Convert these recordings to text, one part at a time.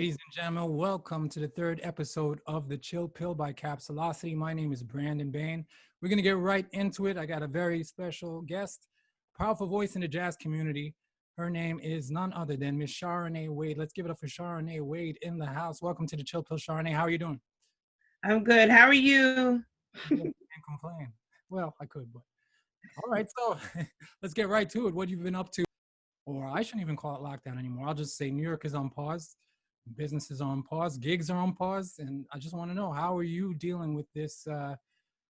Ladies and gentlemen, welcome to the third episode of The Chill Pill by Capsulocity. My name is Brandon Bain. We're going to get right into it. I got a very special guest, powerful voice in the jazz community. Her name is none other than Miss Charenee Wade. Let's give it up for Charenee Wade in the house. Welcome to The Chill Pill, Charenee. How are you doing? I'm good. How are you? Yeah, can't complain. Well, I could, but all right. So let's get right to it. What you've been up to, or I shouldn't even call it lockdown anymore. I'll just say New York is on pause. Businesses are on pause, gigs are on pause, and I just want to know, how are you dealing with this,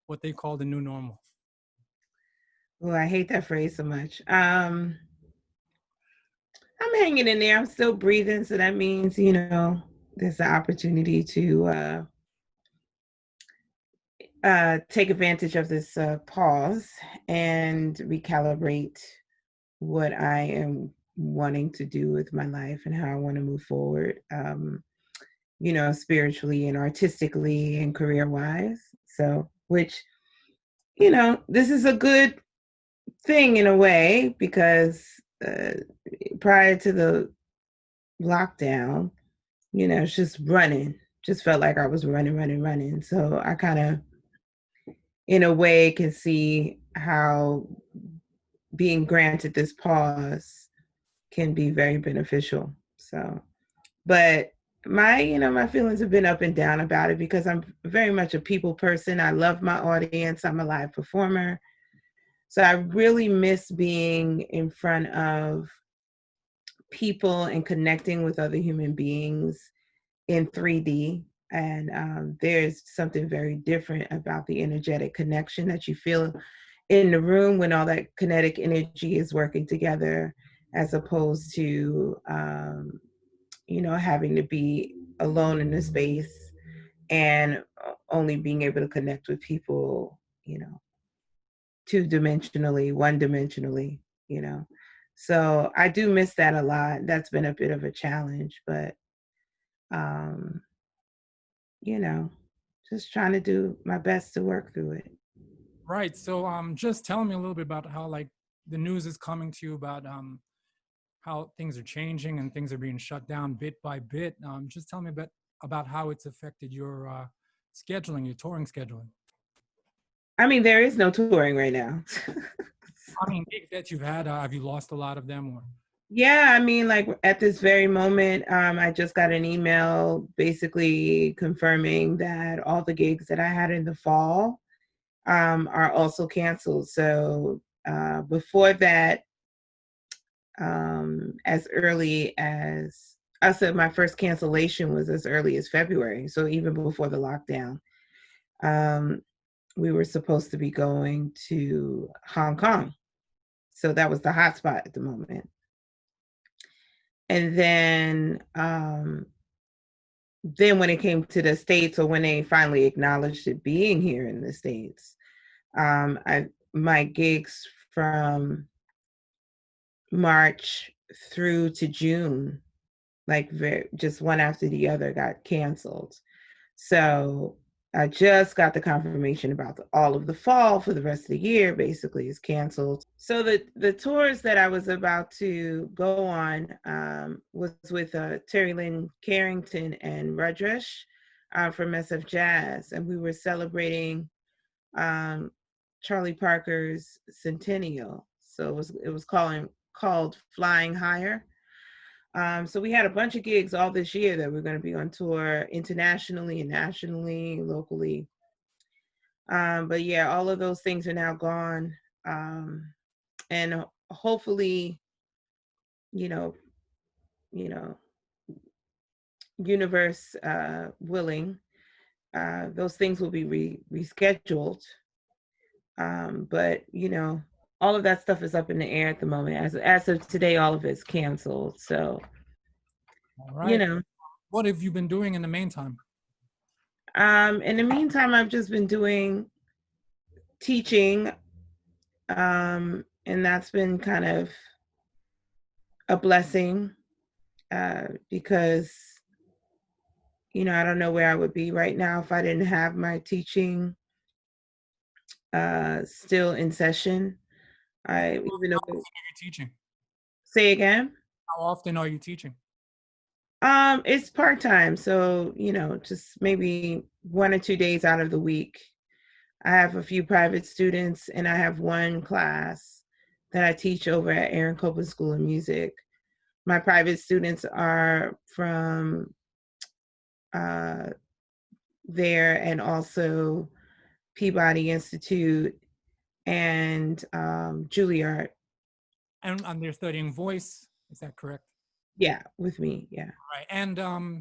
what they call the new normal? Oh, I hate that phrase so much. I'm hanging in there. I'm still breathing, so that means there's the opportunity to take advantage of this pause and recalibrate what I am wanting to do with my life and how I want to move forward. Spiritually and artistically and career wise. So, which this is a good thing in a way because prior to the lockdown, it's just running. Just felt like I was running. So I kind of, in a way, can see how being granted this pause can be very beneficial. So, but my feelings have been up and down about it because I'm very much a people person. I love my audience. I'm a live performer. So I really miss being in front of people and connecting with other human beings in 3D. And there's something very different about the energetic connection that you feel in the room when all that kinetic energy is working together, as opposed to, having to be alone in the space and only being able to connect with people, two-dimensionally, one-dimensionally, you know. So I do miss that a lot. That's been a bit of a challenge, but um, you know, just trying to do my best to work through it. Right. So just tell me a little bit about how, like, the news is coming to you about how things are changing and things are being shut down bit by bit. Just tell me a bit about how it's affected your scheduling, your touring scheduling. I mean, there is no touring right now. I mean, gigs that you've had, have you lost a lot of them, or? Yeah, I mean, like at this very moment, I just got an email basically confirming that all the gigs that I had in the fall are also canceled. So before that, as early as I said, my first cancellation was as early as February. So even before the lockdown, um, we were supposed to be going to Hong Kong. So that was the hot spot at the moment. And then when it came to the States, or when they finally acknowledged it being here in the States, my gigs from March through to June, like just one after the other, got canceled. So I just got the confirmation about all of the fall for the rest of the year basically is canceled. So the tours that I was about to go on was with Terry Lynn Carrington and Rudresh from SF Jazz, and we were celebrating um, Charlie Parker's centennial. So it was called Flying Higher. So we had a bunch of gigs all this year that we're going to be on tour internationally and nationally, locally. But yeah, all of those things are now gone. And hopefully, you know, you know, universe willing, those things will be rescheduled. But all of that stuff is up in the air at the moment. As of today, all of it's canceled. So, All right. What have you been doing in the meantime? In the meantime, I've just been doing teaching, and that's been kind of a blessing because I don't know where I would be right now if I didn't have my teaching still in session. I even How though often are you teaching? Say again. How often are you teaching? It's part-time, so just maybe 1 or 2 days out of the week. I have a few private students, and I have one class that I teach over at Aaron Copland School of Music. My private students are from there, and also Peabody Institute and Juilliard. And they're studying voice. Is that correct? Yeah, with me. Yeah. Right. And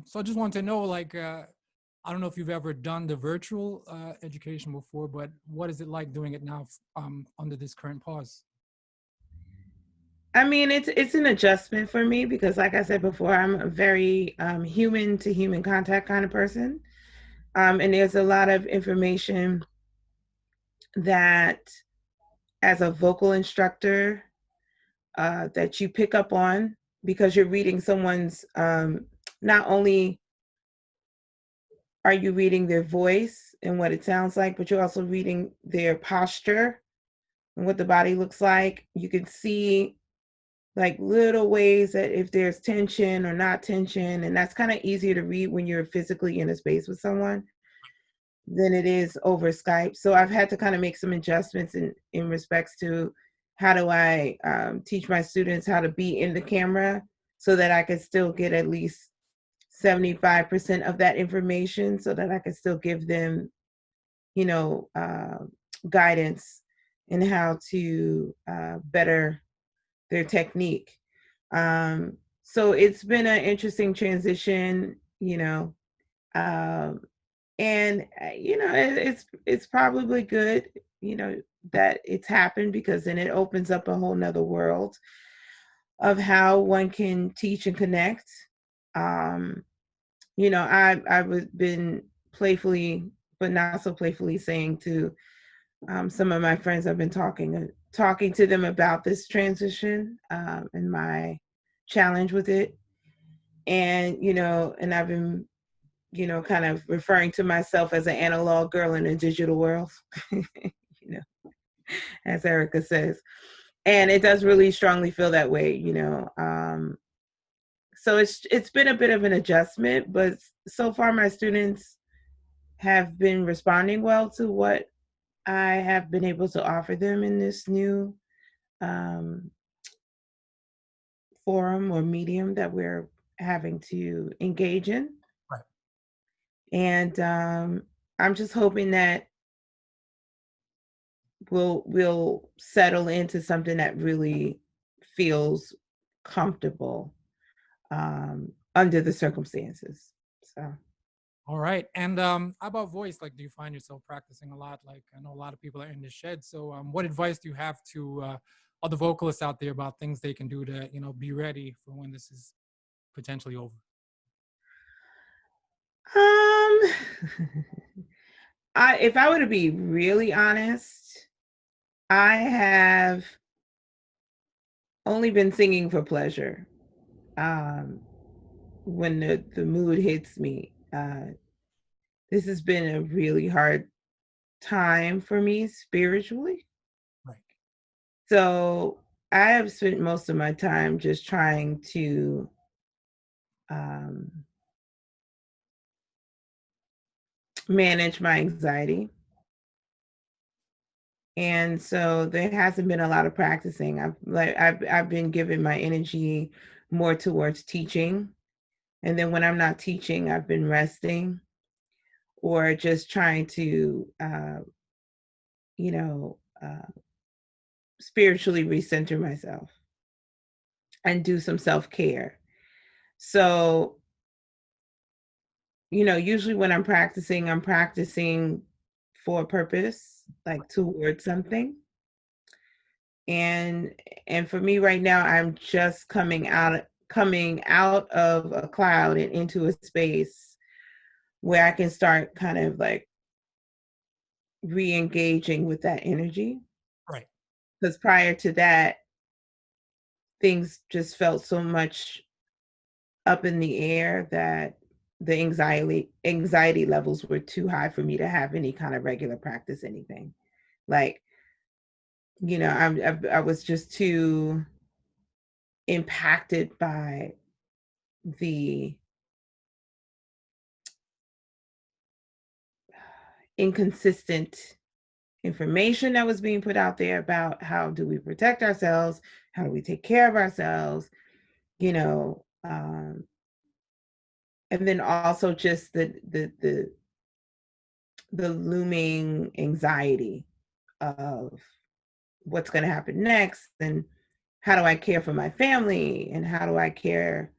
so I just want to know, like, I don't know if you've ever done the virtual education before, but what is it like doing it now under this current pause? I mean, it's an adjustment for me because, like I said before, I'm a very human to human contact kind of person. And there's a lot of information that, as a vocal instructor, that you pick up on because you're reading someone's, not only are you reading their voice and what it sounds like, but you're also reading their posture and what the body looks like. You can see like little ways that if there's tension or not tension, and that's kind of easier to read when you're physically in a space with someone than it is over Skype. So I've had to kind of make some adjustments in respects to how do I teach my students how to be in the camera so that I could still get at least 75% of that information so that I could still give them, you know, guidance in how to better their technique. So it's been an interesting transition, um, and it's probably good, that it's happened because then it opens up a whole nother world of how one can teach and connect. Um, I've been playfully, but not so playfully, saying to some of my friends, I've been talking to them about this transition and my challenge with it, and I've been, kind of referring to myself as an analog girl in a digital world, you know, as Erica says, and it does really strongly feel that way. So it's been a bit of an adjustment, but so far my students have been responding well to what I have been able to offer them in this new um, forum or medium that we're having to engage in. Right. And I'm just hoping that we'll settle into something that really feels comfortable under the circumstances. So. All right. And how about voice? Like, do you find yourself practicing a lot? Like, I know a lot of people are in the shed. So, what advice do you have to other vocalists out there about things they can do to, be ready for when this is potentially over? Um, if I were to be really honest, I have only been singing for pleasure. Um, when the mood hits me, this has been a really hard time for me spiritually. Right. So I have spent most of my time just trying to um, manage my anxiety. And so there hasn't been a lot of practicing. I've been giving my energy more towards teaching. And then when I'm not teaching, I've been resting or just trying to you know, uh, spiritually recenter myself and do some self-care. So, usually when I'm practicing for a purpose, like towards something. And and for me right now, I'm just coming out of a cloud and into a space where I can start kind of like re-engaging with that energy. Right. Because prior to that, things just felt so much up in the air that the anxiety levels were too high for me to have any kind of regular practice anything. Like, I was just too impacted by the inconsistent information that was being put out there about how do we protect ourselves, how do we take care of ourselves, you know, and then also just the looming anxiety of what's going to happen next, and how do I care for my family, and how do I care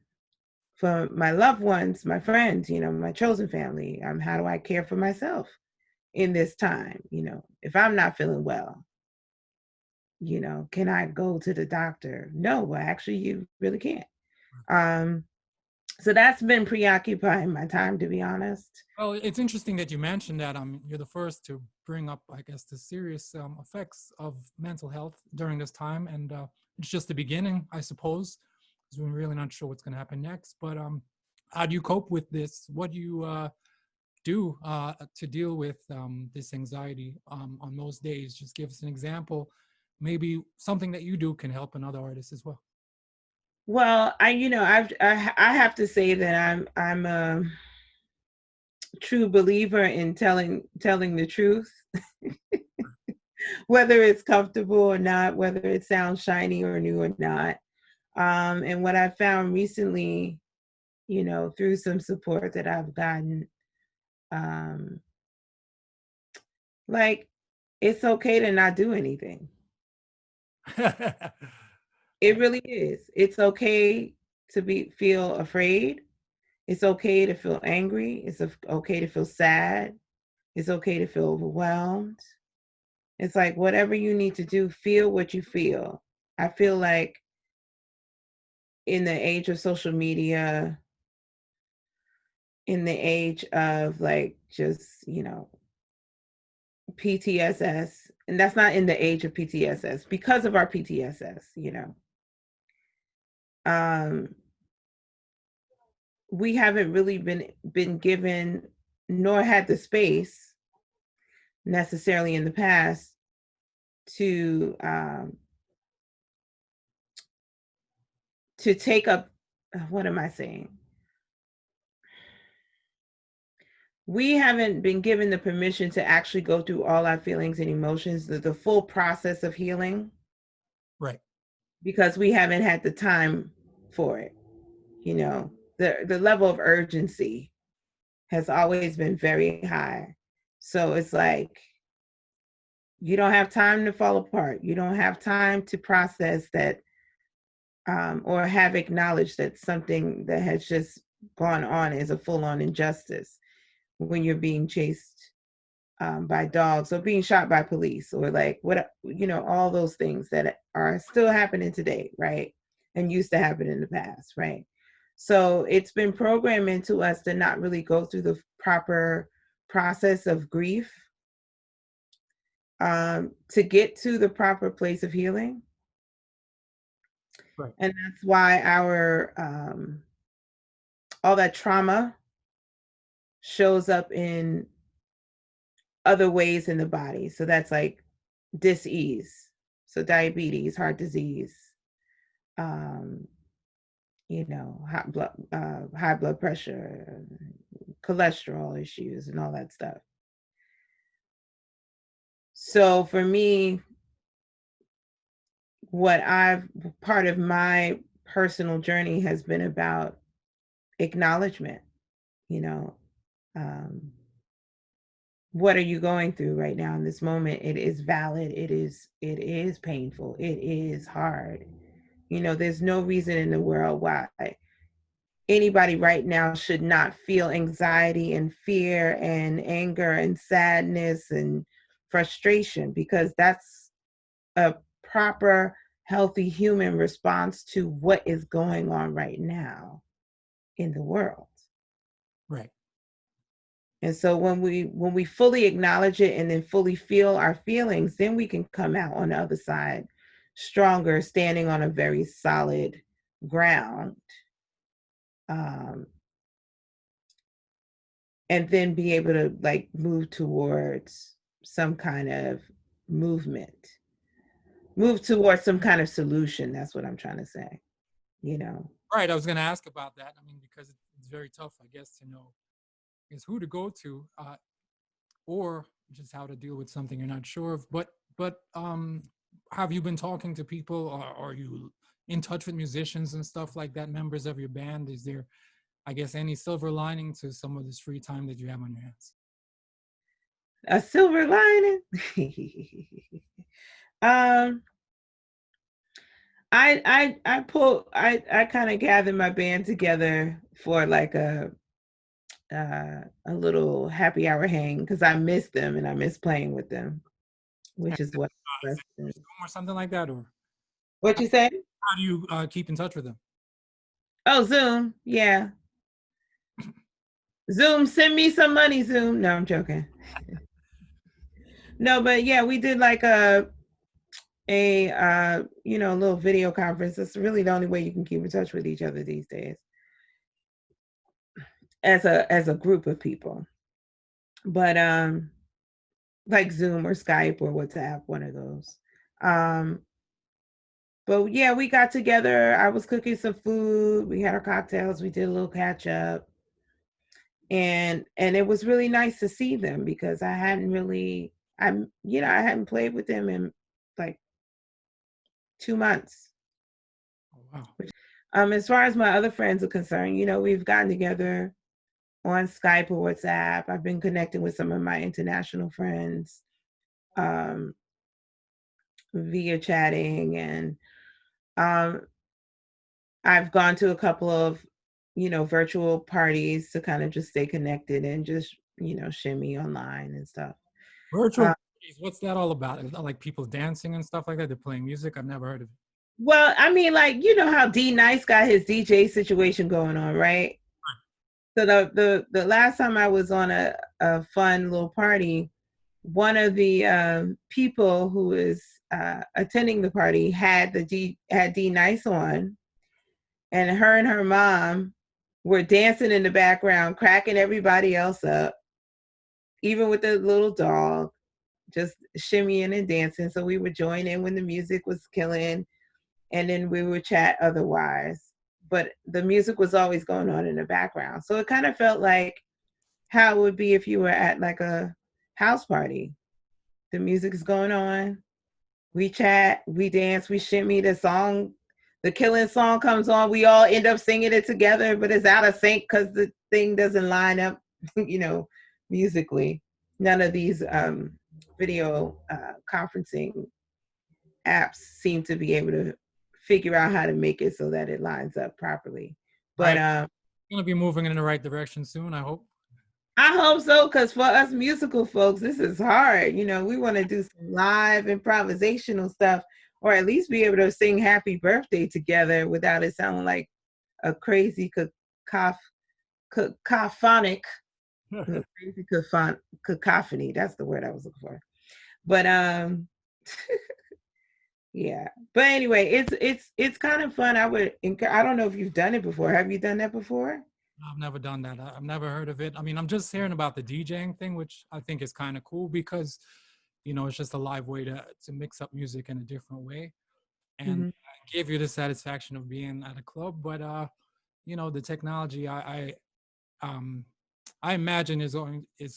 for my loved ones, my friends, you know, my chosen family. How do I care for myself in this time? You know, if I'm not feeling well, you know, can I go to the doctor? No, well, actually, you really can't. Um, so that's been preoccupying my time, to be honest. Well, it's interesting that you mentioned that. You're the first to bring up, I guess, the serious effects of mental health during this time, and it's just the beginning, I suppose, because we're really not sure what's going to happen next. But how do you cope with this? What do you do to deal with this anxiety on those days? Just give us an example. Maybe something that you do can help another artist as well. Well, I have to say that I'm a true believer in telling the truth, whether it's comfortable or not, whether it sounds shiny or new or not. And what I found recently, you know, through some support that I've gotten, um, like, it's okay to not do anything. It really is. It's okay to feel afraid. It's okay to feel angry. It's okay to feel sad. It's okay to feel overwhelmed. It's like whatever you need to do, feel what you feel. I feel like in the age of social media, in the age of like just, you know, PTSS, and that's not in the age of PTSS, because of our PTSS, you know. Um, we haven't really been given nor had the space necessarily in the past to take up, what am I saying? We haven't been given the permission to actually go through all our feelings and emotions, the full process of healing, Right. because we haven't had the time for it. You know, the level of urgency has always been very high. So it's like, you don't have time to fall apart. You don't have time to process that, or have acknowledged that something that has just gone on is a full-on injustice when you're being chased by dogs or being shot by police, or like what, you know, all those things that are still happening today, right? And used to happen in the past, right? So it's been programmed into us to not really go through the proper process of grief, to get to the proper place of healing. Right. And that's why our all that trauma shows up in other ways in the body. So that's like dis-ease. So diabetes, heart disease, um, you know, high blood pressure, cholesterol issues, and all that stuff. So for me, part of my personal journey has been about acknowledgement, you know. Um, what are you going through right now in this moment? It is valid. It is painful. It is hard. You know, there's no reason in the world why anybody right now should not feel anxiety and fear and anger and sadness and frustration, because that's a proper, healthy human response to what is going on right now in the world. Right. And so when we fully acknowledge it and then fully feel our feelings, then we can come out on the other side stronger, standing on a very solid ground. Um, and then be able to like move towards some kind of movement, move towards some kind of solution. That's what I'm trying to say, you know. Right. I was going to ask about that. I mean, because it's very tough, I guess, to know is who to go to. or just how to deal with something you're not sure of. But have you been talking to people, or are you in touch with musicians and stuff like that, members of your band? Is there, I guess, any silver lining to some of this free time that you have on your hands? A silver lining. um, I kind of gathered my band together for like a little happy hour hang because I miss them and I miss playing with them, which is what. Is it Zoom or something like that, or What you say? how do you keep in touch with them? Oh, Zoom. Yeah. Zoom, send me some money, Zoom. No, I'm joking. No, but yeah, we did like a little video conference. It's really the only way you can keep in touch with each other these days as a group of people. But like Zoom or Skype or WhatsApp, one of those. But yeah, we got together. I was cooking some food. We had our cocktails. We did a little catch up. And it was really nice to see them because I hadn't played with them in like 2 months. Oh, wow. As far as my other friends are concerned, we've gotten together on Skype or WhatsApp. I've been connecting with some of my international friends via chatting, and I've gone to a couple of virtual parties to kind of just stay connected and just shimmy online and stuff. Virtual parties, what's that all about? Is that like people dancing and stuff like that? They're playing music? I've never heard of it. Well, I mean, like, how D Nice got his DJ situation going on, right? So the last time I was on a fun little party, one of the people who was attending the party had D Nice on, and her mom were dancing in the background, cracking everybody else up, even with the little dog, just shimmying and dancing. So we would join in when the music was killing, and then we would chat otherwise. But the music was always going on in the background. So it kind of felt like how it would be if you were at like a house party. The music is going on. We chat, we dance, we shimmy. The killing song comes on. We all end up singing it together, but it's out of sync because the thing doesn't line up, musically. None of these video conferencing apps seem to be able to figure out how to make it so that it lines up properly. But it's going to be moving in the right direction soon, I hope. I hope so, because for us musical folks, this is hard. We want to do some live improvisational stuff, or at least be able to sing happy birthday together without it sounding like a crazy cacophonic crazy cacophony. That's the word I was looking for. But yeah. But anyway, it's kind of fun. I don't know if you've done it before. Have you done that before? I've never done that. I've never heard of it. I mean, I'm just hearing about the DJing thing, which I think is kind of cool because, it's just a live way to mix up music in a different way. And gave you the satisfaction of being at a club. But, the technology, I imagine is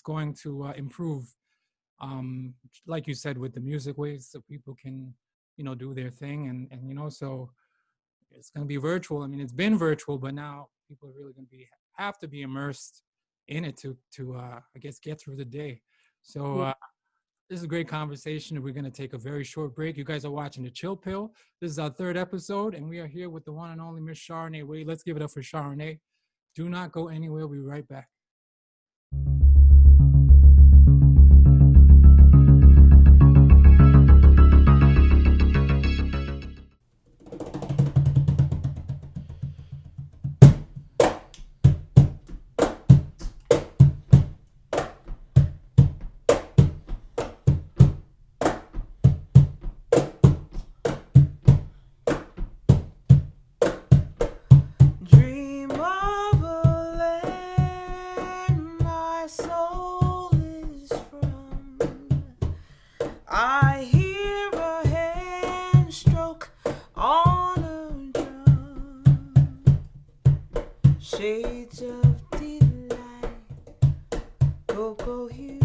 going to improve, like you said, with the music ways so people can, do their thing. And so it's going to be virtual. I mean, it's been virtual, but now people are really going to have to be immersed in it to I guess, get through the day. So this is a great conversation. We're going to take a very short break. You guys are watching The Chill Pill. This is our 3rd episode, and we are here with the one and only Miss Charenee. Wait, let's give it up for Charenee. Do not go anywhere. We'll be right back. Shades of delight, cocoa hue.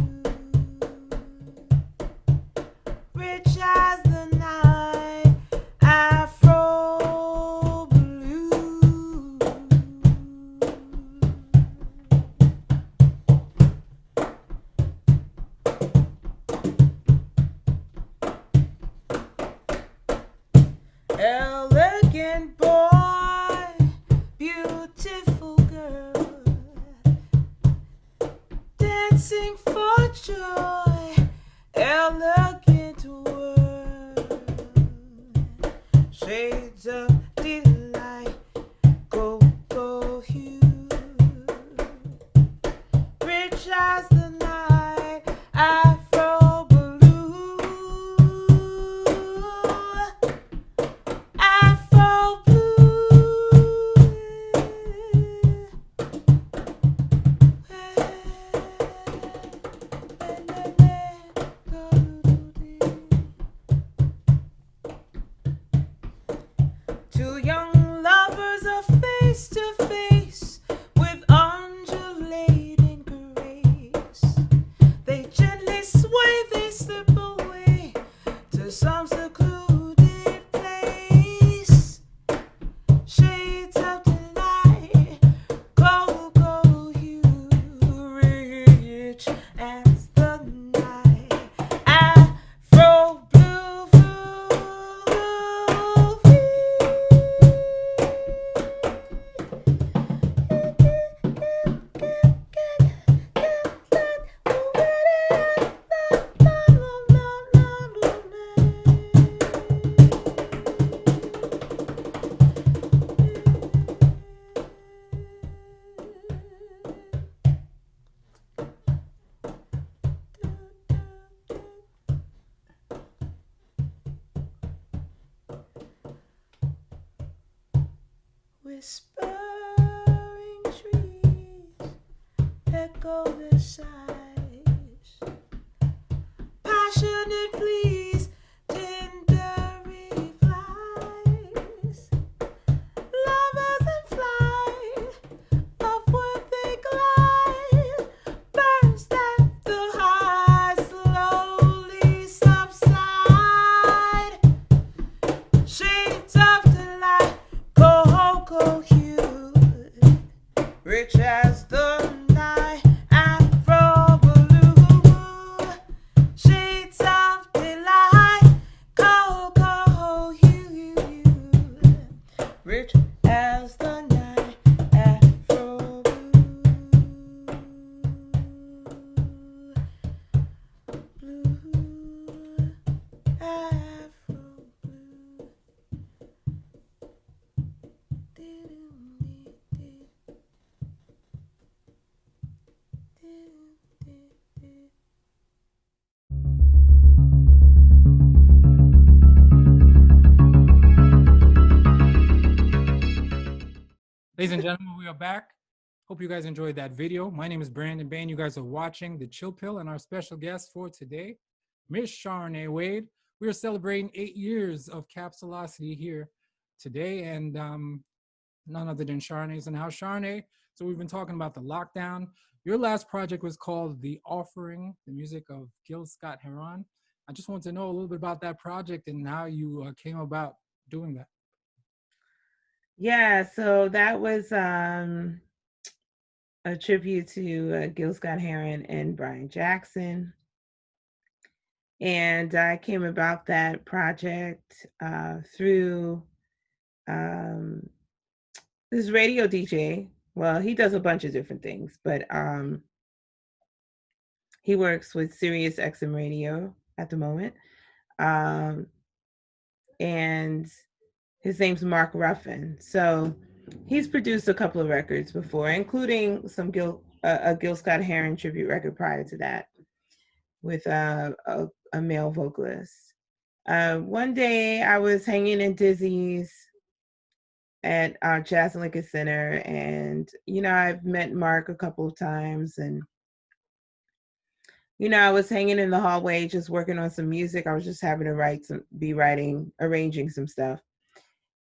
whispering trees echo their sighs. Passionate pleas, tender replies. Lovers in flight, upward they glide. Burst at the high, slowly subside. Shades of delight, cocoa hued, rich as the night, Afro blue. Shades of delight, cocoa hued, rich as the night, Afro blue, Afro blue. Ladies and gentlemen, we are back. Hope you guys enjoyed that video. My name is Brandon Bain. You guys are watching The Chill Pill, and our special guest for today, Miss Charenee Wade. We are celebrating 8 years of Capsulocity here today, and none other than Charenee's in the house. Charenee, so we've been talking about the lockdown. Your last project was called The Offering, the music of Gil Scott-Heron. I just want to know a little bit about that project and how you came about doing that. Yeah, so that was a tribute to Gil Scott-Heron and Brian Jackson. And I came about that project through this radio DJ. Well, he does a bunch of different things, but he works with Sirius XM Radio at the moment. And his name's Mark Ruffin. So he's produced a couple of records before, including some a Gil Scott-Heron tribute record prior to that with a male vocalist. One day I was hanging in Dizzy's at our Jazz and Lincoln Center, and I've met Mark a couple of times, and I was hanging in the hallway just working on some music. I was just having to arranging some stuff.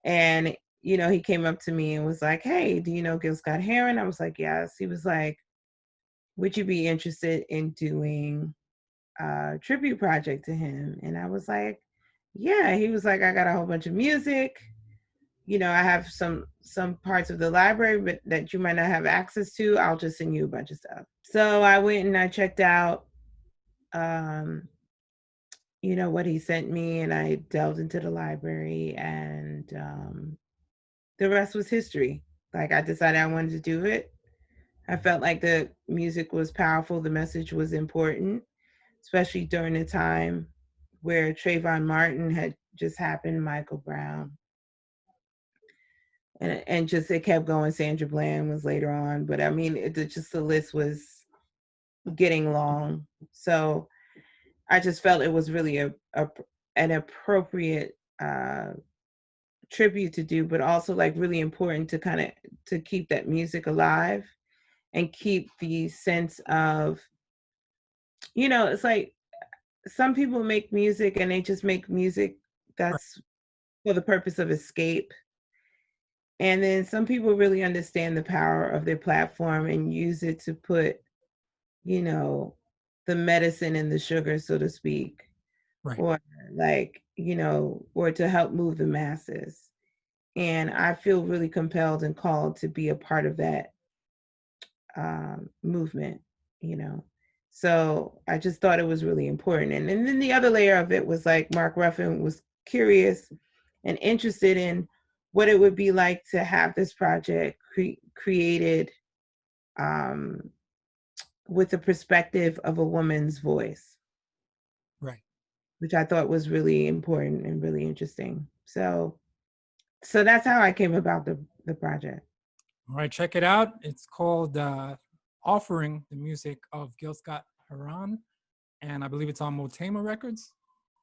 And, he came up to me and was like, "Hey, do you know Gil Scott-Heron?" I was like, "Yes." He was like, "Would you be interested in doing a tribute project to him?" And I was like, "Yeah." He was like, "I got a whole bunch of music. I have some parts of the library, but that you might not have access to. I'll just send you a bunch of stuff." So I went and I checked out, what he sent me, and I delved into the library, and the rest was history. Like, I decided I wanted to do it. I felt like the music was powerful. The message was important, especially during the time where Trayvon Martin had just happened, Michael Brown. And just it kept going. Sandra Bland was later on. But I mean, the list was getting long. So I just felt it was really an appropriate tribute to do, but also like really important to keep that music alive and keep the sense of, it's like some people make music and they just make music that's for the purpose of escape. And then some people really understand the power of their platform and use it to put, the medicine in the sugar, so to speak, Right. or like, or to help move the masses. And I feel really compelled and called to be a part of that movement, So I just thought it was really important. And then the other layer of it was like Mark Ruffin was curious and interested in what it would be like to have this project created with the perspective of a woman's voice. Right. Which I thought was really important and really interesting. So that's how I came about the project. All right, check it out. It's called Offering, the music of Gil Scott-Heron, and I believe it's on Motema Records.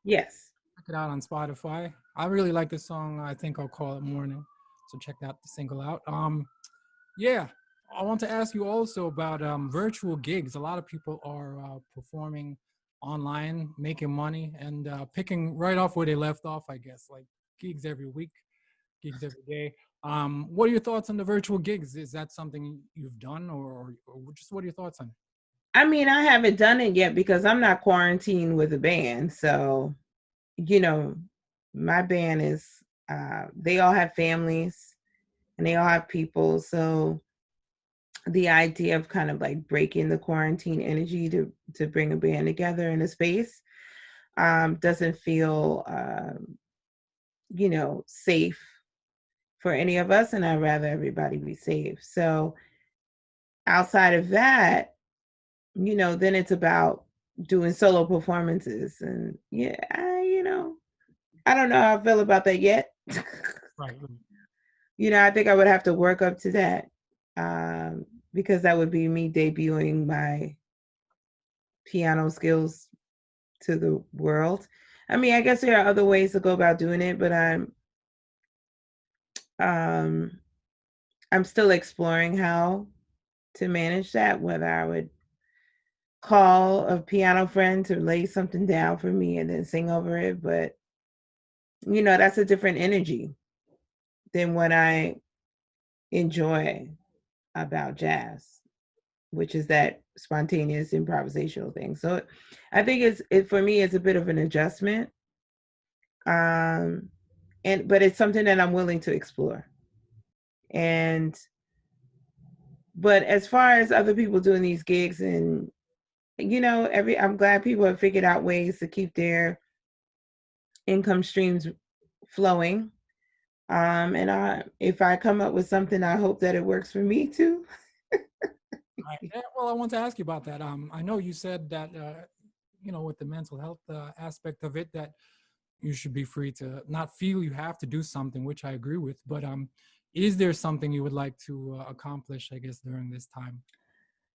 Yes. Check it out on Spotify. I really like this song. I think I'll call it Morning. So check that single out. Yeah, I want to ask you also about virtual gigs. A lot of people are performing online, making money, and picking right off where they left off, I guess, like gigs every week, gigs every day. What are your thoughts on the virtual gigs? Is that something you've done, or just what are your thoughts on it? I mean, I haven't done it yet because I'm not quarantined with a band. So, you know, my band is, they all have families and they all have people. So the idea of kind of like breaking the quarantine energy to bring a band together in a space doesn't feel, safe for any of us. And I'd rather everybody be safe. So outside of that, then it's about doing solo performances. And yeah, I don't know how I feel about that yet. Right. I think I would have to work up to that because that would be me debuting my piano skills to the world. I mean, I guess there are other ways to go about doing it, but um, I'm still exploring how to manage that, whether I would call a piano friend to lay something down for me and then sing over it. But, that's a different energy than what I enjoy about jazz, which is that spontaneous improvisational thing. So I think for me, it's a bit of an adjustment. But it's something that I'm willing to explore. But as far as other people doing these gigs and, I'm glad people have figured out ways to keep their income streams flowing. If I come up with something, I hope that it works for me too. Right. Yeah, well, I want to ask you about that. I know you said that, with the mental health aspect of it, that you should be free to not feel you have to do something, which I agree with. But is there something you would like to accomplish, I guess, during this time?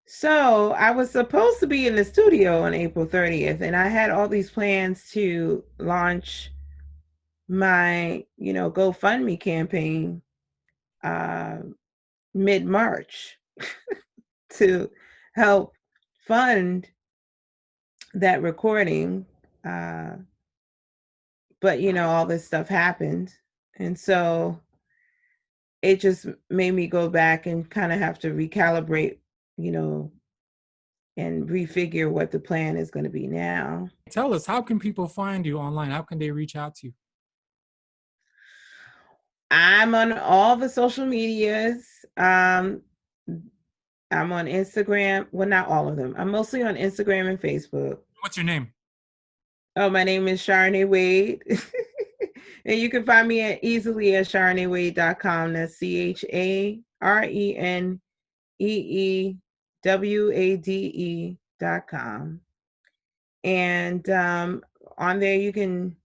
So I was supposed to be in the studio on April 30th, and I had all these plans to launch my, GoFundMe campaign mid-March to help fund that recording. But, all this stuff happened. And so it just made me go back and kind of have to recalibrate, and refigure what the plan is going to be now. Tell us, how can people find you online? How can they reach out to you? I'm on all the social medias. I'm on Instagram. Well, not all of them. I'm mostly on Instagram and Facebook. What's your name? Oh, my name is Charenee Wade. And you can find me easily at ChareneeWade.com. That's ChareneeWade.com. And on there, you can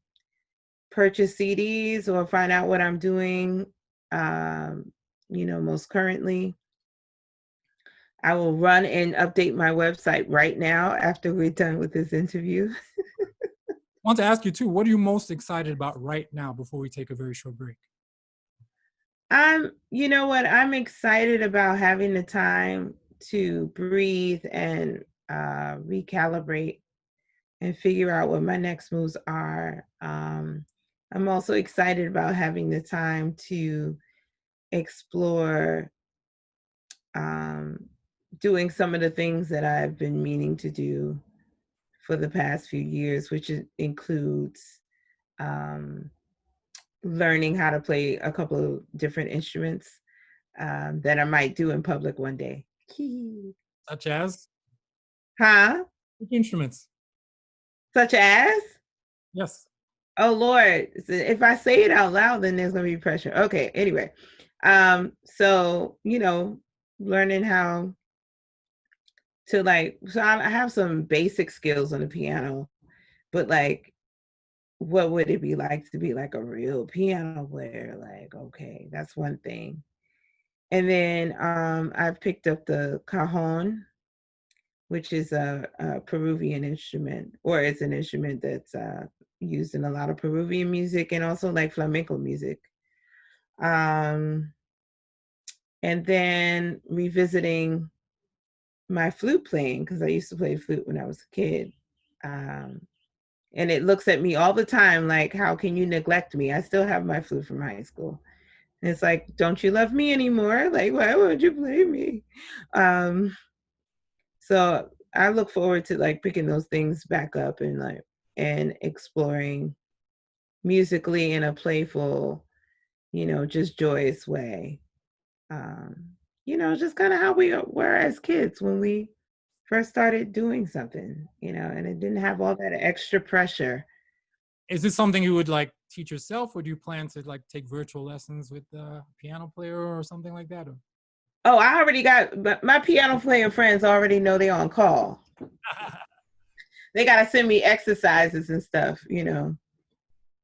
purchase CDs or find out what I'm doing, most currently. I will run and update my website right now after we're done with this interview. I want to ask you too, what are you most excited about right now before we take a very short break? You know what? I'm excited about having the time to breathe and recalibrate and figure out what my next moves are. I'm also excited about having the time to explore doing some of the things that I've been meaning to do for the past few years, which includes learning how to play a couple of different instruments that I might do in public one day. Such as? Huh? Which instruments? Such as? Yes. Oh Lord, if I say it out loud, then there's gonna be pressure. Okay, anyway. So, learning how to so I have some basic skills on the piano, but what would it be like to be like a real piano player? Okay, that's one thing. And then I've picked up the cajon, which is a Peruvian instrument, or it's an instrument that's used in a lot of Peruvian music and also like flamenco music. And then revisiting my flute playing, because I used to play flute when I was a kid. And it looks at me all the time like, how can you neglect me? I still have my flute from high school. And it's like, don't you love me anymore? Like, why won't you play me? So I look forward to like picking those things back up and exploring musically in a playful, just joyous way. Just kind of how we were as kids when we first started doing something, and it didn't have all that extra pressure. Is this something you would like teach yourself, or do you plan to like take virtual lessons with a piano player or something like that? Or? Oh, I already got my piano playing friends already know they're on call. They got to send me exercises and stuff,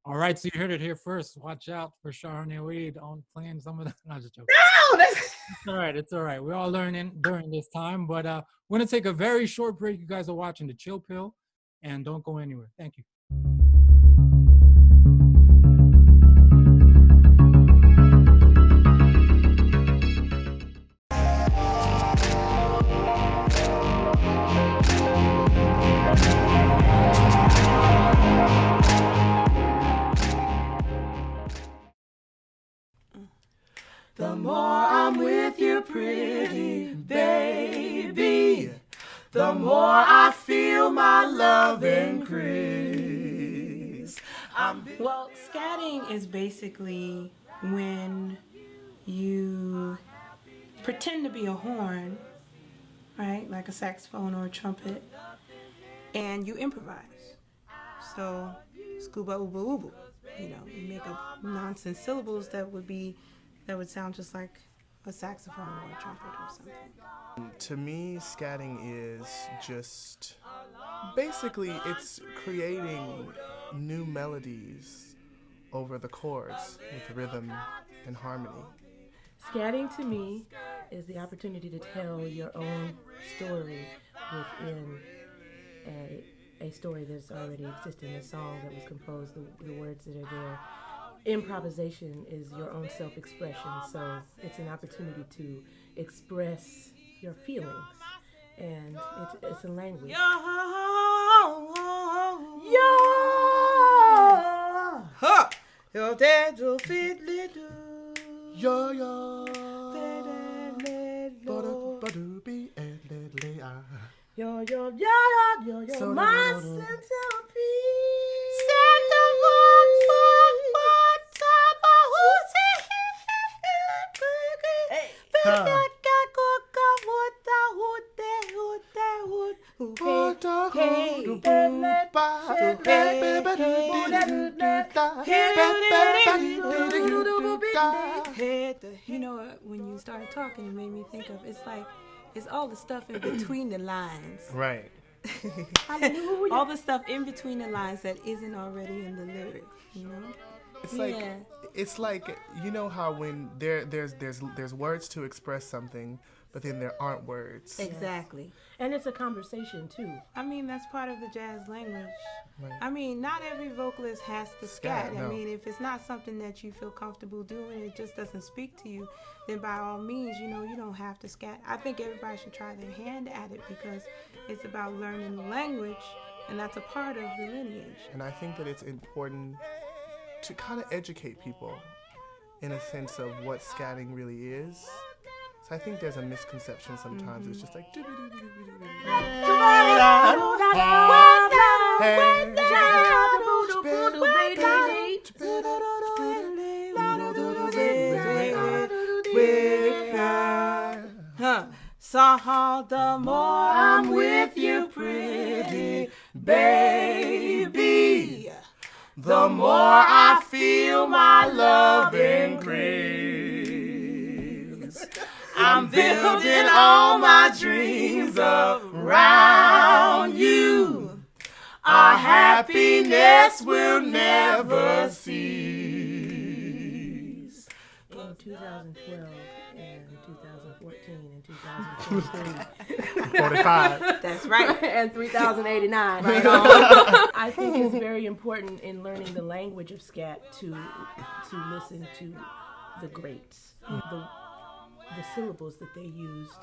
All right, so you heard it here first. Watch out for Charenee Wade on playing some of the. No, just joking. No, that's It's all right. It's all right. We're all learning during this time, but we're gonna take a very short break. You guys are watching the Chill Pill, and don't go anywhere. Thank you. The more I'm with you, pretty baby, the more I feel my love increase. Well, scatting is basically when you pretend to be a horn, right, like a saxophone or a trumpet, and you improvise. So, scuba uba ubu, you make up nonsense syllables that would sound just like a saxophone or a trumpet or something. To me, scatting is just basically it's creating new melodies over the chords with rhythm and harmony. Scatting to me is the opportunity to tell your own story within a story that's already existing, a song that was composed, the words that are there. Improvisation is your own self-expression, so it's an opportunity to express your feelings, and it's a language. Yo, Yeah! your dad will fit little. Yo yo, ba-do-be and ledley Yo, So my do- do- do- do. centerpiece. You know what? When you started talking, it made me think of it's all the stuff in between the lines. Right. All the stuff in between the lines that isn't already in the lyrics. It's like you know how when there's words to express something, but then there aren't words. Exactly. And it's a conversation too. I mean, that's part of the jazz language. Right. I mean, not every vocalist has to Scat, scat. no. I mean, if it's not something that you feel comfortable doing, it just doesn't speak to you, then by all means, you don't have to scat. I think everybody should try their hand at it because it's about learning the language, and that's a part of the lineage. And I think that it's important to kind of educate people in a sense of what scatting really is. So I think there's a misconception sometimes. It's just like So the more I'm with you, pretty baby, the more I feel my love increase. I'm building all my dreams around you. Our happiness will never cease. In 2012 and 2014 and 2023. 45. That's right. And 3089. Right on. I think it's very important in learning the language of scat to listen to the greats. The syllables that they used,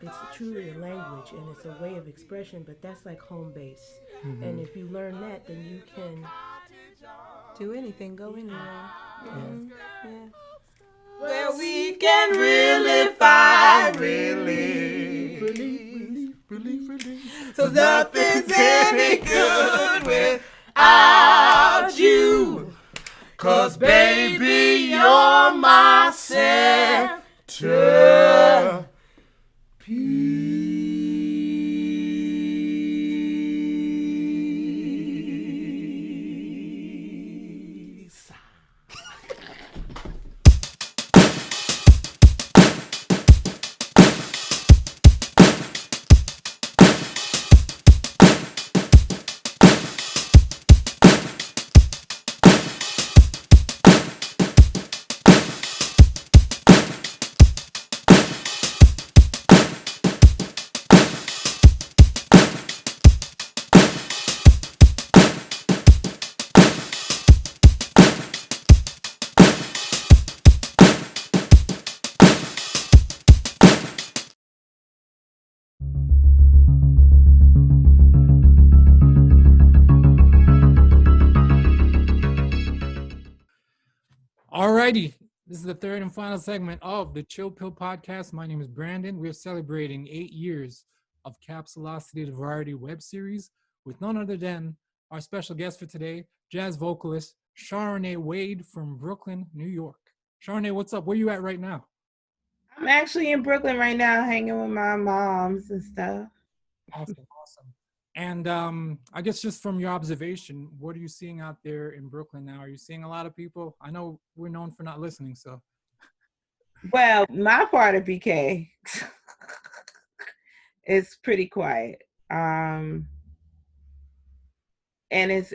it's truly a language and it's a way of expression, but that's like home base. And if you learn that, then you can do anything, go anywhere. Yeah. Where we can really find Relief. so nothing's any good without you. 'Cause baby, you're my center. Alrighty, this is the third and final segment of the Chill Pill podcast. My name is Brandon. We're celebrating 8 years of Capsulocity, the variety web series, with none other than our special guest for today, jazz vocalist Charenee Wade from Brooklyn, New York. Charenee, what's up? Where you at right now? I'm actually in Brooklyn right now, hanging with my moms and stuff. Awesome. And I guess just from your observation, what are you seeing out there in Brooklyn now? Are you seeing a lot of people? I know we're known for not listening, so. Well, my part of BK is pretty quiet. And it's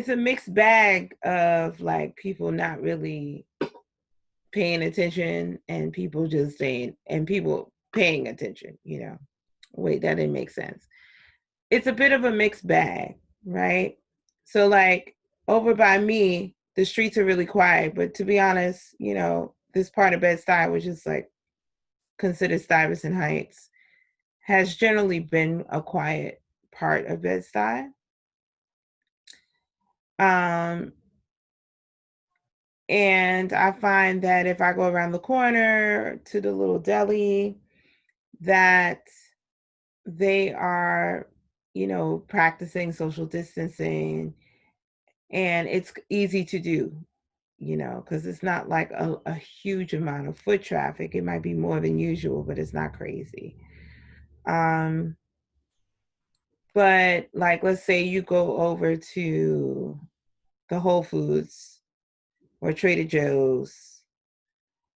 a mixed bag of like people not really paying attention and people just saying, and people paying attention, Wait, that didn't make sense. It's a bit of a mixed bag, right? So like over by me, the streets are really quiet, but to be honest, this part of Bed-Stuy, which is like considered Stuyvesant Heights, has generally been a quiet part of Bed-Stuy. And I find that if I go around the corner to the little deli, that they are, practicing social distancing, and it's easy to do, because it's not like a huge amount of foot traffic. It might be more than usual, but it's not crazy. But like, let's say you go over to the Whole Foods or Trader Joe's,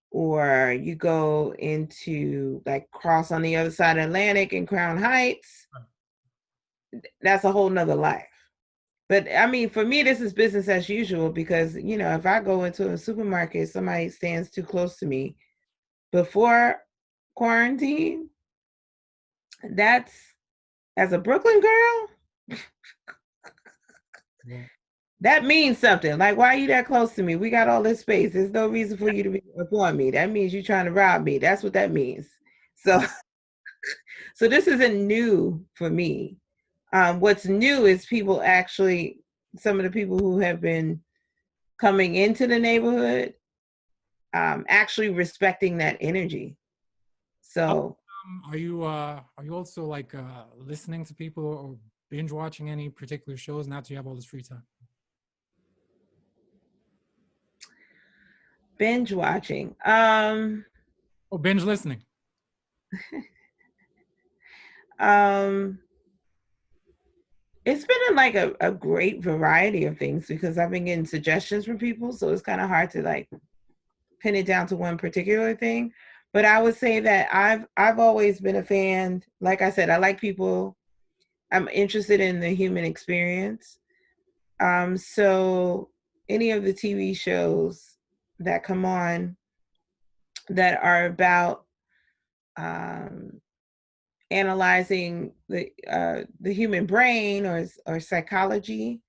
or you go into like cross on the other side of Atlantic in Crown Heights, that's a whole nother life. But I mean, for me, this is business as usual because, if I go into a supermarket, somebody stands too close to me before quarantine, that's, as a Brooklyn girl, that means something. Like, why are you that close to me? We got all this space. There's no reason for you to be upon me. That means you're trying to rob me. That's what that means. So, so this isn't new for me. What's new is people actually, some of the people who have been coming into the neighborhood, actually respecting that energy. So, are you also like listening to people or binge watching any particular shows now that you have all this free time? Binge watching. Binge listening. It's been like a great variety of things because I've been getting suggestions from people, so it's kind of hard to like pin it down to one particular thing. But I would say that I've always been a fan. Like I said, I like people. I'm interested in the human experience. So any of the TV shows that come on that are about analyzing the human brain or psychology,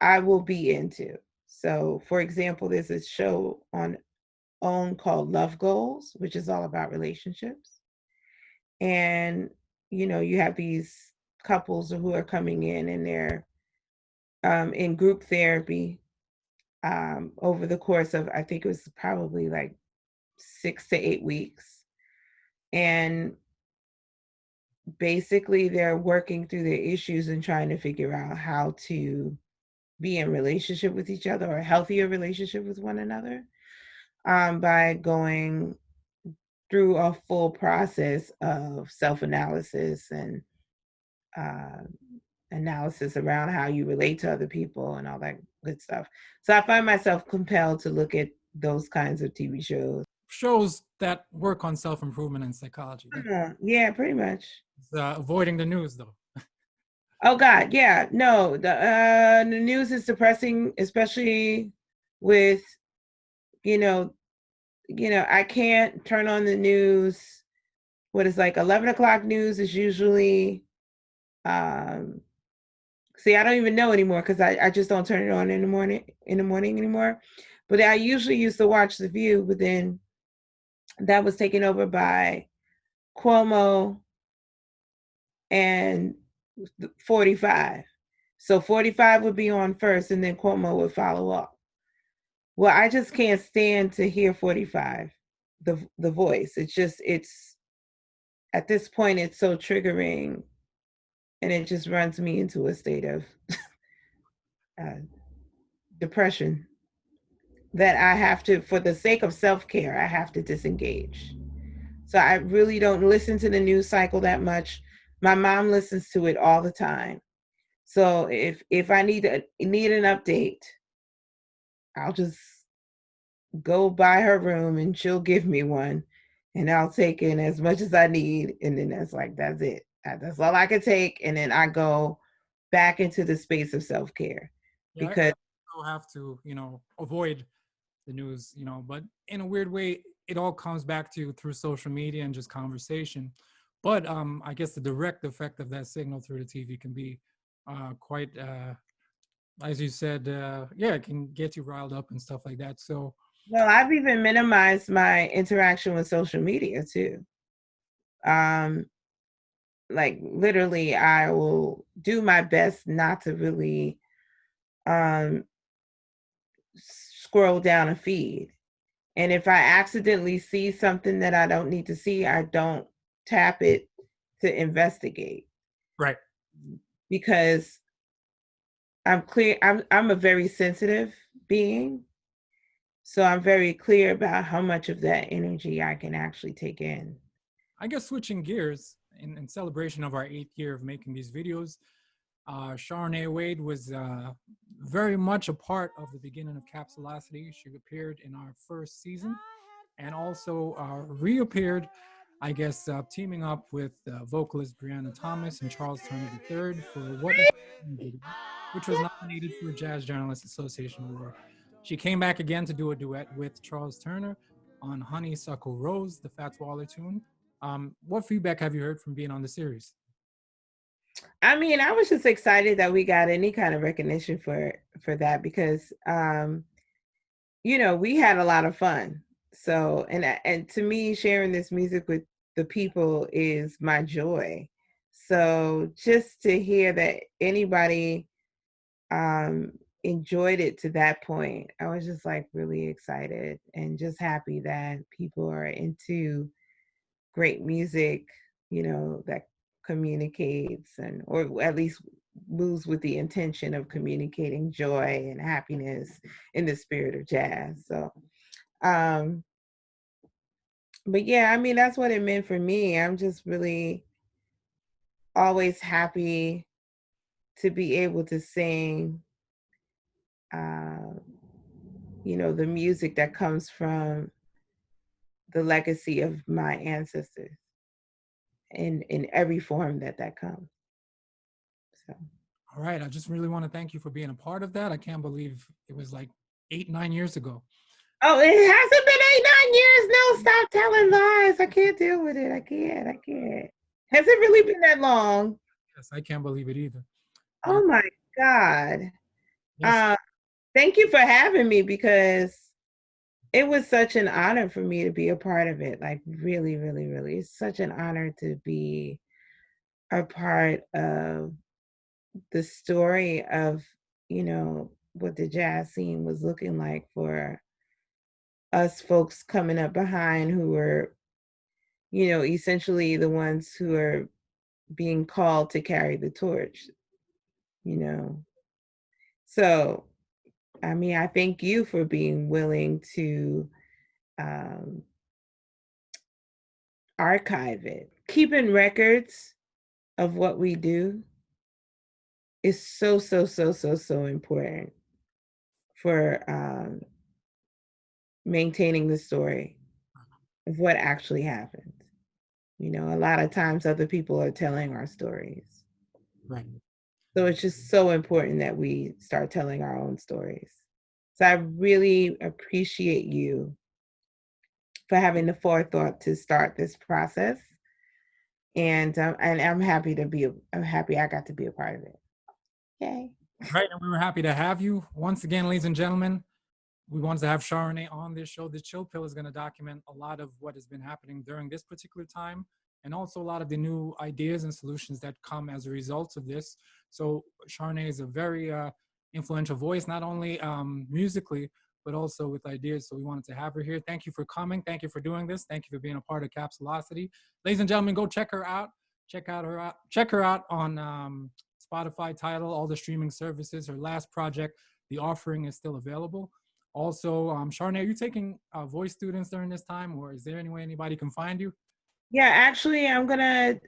I will be into. So, for example, there's a show on OWN called Love Goals, which is all about relationships. And, you have these couples who are coming in and they're in group therapy over the course of, I think it was probably like 6 to 8 weeks. And basically they're working through their issues and trying to figure out how to be in relationship with each other, or a healthier relationship with one another, by going through a full process of self-analysis and analysis around how you relate to other people and all that good stuff. So I find myself compelled to look at those kinds of TV shows. Shows that work on self-improvement and psychology. Yeah, pretty much. Avoiding the news, though. Oh God, yeah. No, the news is depressing, especially with, I can't turn on the news. What is like 11 o'clock news is usually, see, I don't even know anymore because I just don't turn it on in the morning anymore. But I usually used to watch The View, but then that was taken over by Cuomo and 45. So 45 would be on first and then Cuomo would follow up. Well, I just can't stand to hear 45, the voice. It's at this point, it's so triggering and it just runs me into a state of depression that I have to, for the sake of self-care, I have to disengage. So I really don't listen to the news cycle that much. My mom listens to it all the time. So if I need an update, I'll just go by her room and she'll give me one and I'll take in as much as I need. And then that's it. That's all I can take. And then I go back into the space of self-care. Yeah, because I have to, avoid the news, but in a weird way, it all comes back to through social media and just conversation. But I guess the direct effect of that signal through the TV can be quite, as you said, it can get you riled up and stuff like that. So, well, I've even minimized my interaction with social media too. Like literally, I will do my best not to really scroll down a feed. And if I accidentally see something that I don't need to see, I don't tap it to investigate. Right. Because I'm clear, I'm a very sensitive being. So I'm very clear about how much of that energy I can actually take in. I guess switching gears in celebration of our 8th year of making these videos, Charenee Wade was very much a part of the beginning of Capsulocity. She appeared in our first season and also reappeared, I guess, teaming up with vocalist Brianna Thomas and Charles Turner III for What Is Video, which was nominated for a Jazz Journalists Association Award. She came back again to do a duet with Charles Turner on Honeysuckle Rose, the Fats Waller tune. What feedback have you heard from being on the series? I mean, I was just excited that we got any kind of recognition for that because, we had a lot of fun. So, and to me, sharing this music with the people is my joy. So just to hear that anybody enjoyed it to that point, I was just like really excited and just happy that people are into great music, that communicates or at least moves with the intention of communicating joy and happiness in the spirit of jazz. So, but yeah, I mean, that's what it meant for me. I'm just really always happy to be able to sing, the music that comes from the legacy of my ancestors in every form that comes. So. All right. I just really want to thank you for being a part of that. I can't believe it was like 8-9 years ago. Oh, it hasn't been 8-9 years. No, stop telling lies. I can't deal with it. I can't. Has it really been that long? Yes, I can't believe it either. Oh my God. Yes. Thank you for having me, because it was such an honor for me to be a part of it. Like, really, really, really. It's such an honor to be a part of the story of, what the jazz scene was looking like for us folks coming up behind, who were, essentially the ones who are being called to carry the torch, you know. So, I mean, I thank you for being willing to um, archive it. Keeping records of what we do is so, so, so, so, so important for maintaining the story of what actually happened. A lot of times other people are telling our stories. Right. So it's just so important that we start telling our own stories. So I really appreciate you for having the forethought to start this process. And I'm happy I got to be a part of it. Yay. Right. And we were happy to have you. Once again, ladies and gentlemen, we wanted to have Charenee on this show. The Chill Pill is going to document a lot of what has been happening during this particular time, and also a lot of the new ideas and solutions that come as a result of this. So Charenee is a very influential voice, not only musically, but also with ideas. So we wanted to have her here. Thank you for coming. Thank you for doing this. Thank you for being a part of Capsulocity. Ladies and gentlemen, go check her out. Check her out on Spotify, Tidal, all the streaming services. Her last project, The Offering, is still available. Also, Charenee, are you taking voice students during this time, or is there any way anybody can find you? Yeah, actually, I'm gonna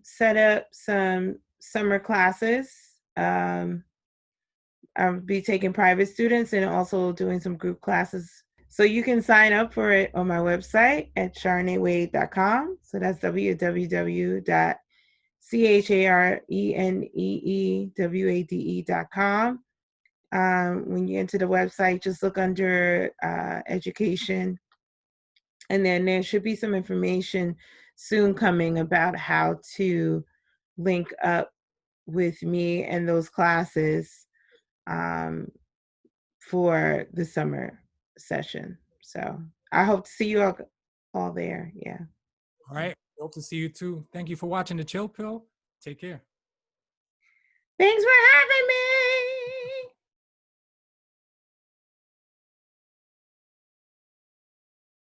set up some summer classes. I'll be taking private students and also doing some group classes. So you can sign up for it on my website at chareneewade.com. So that's www.chareneewade.com. When you enter the website, just look under education, and then there should be some information soon coming about how to link up with me and those classes for the summer session. So I hope to see you all there. Yeah. All right. Hope to see you too. Thank you for watching The Chill Pill. Take care. Thanks for having me.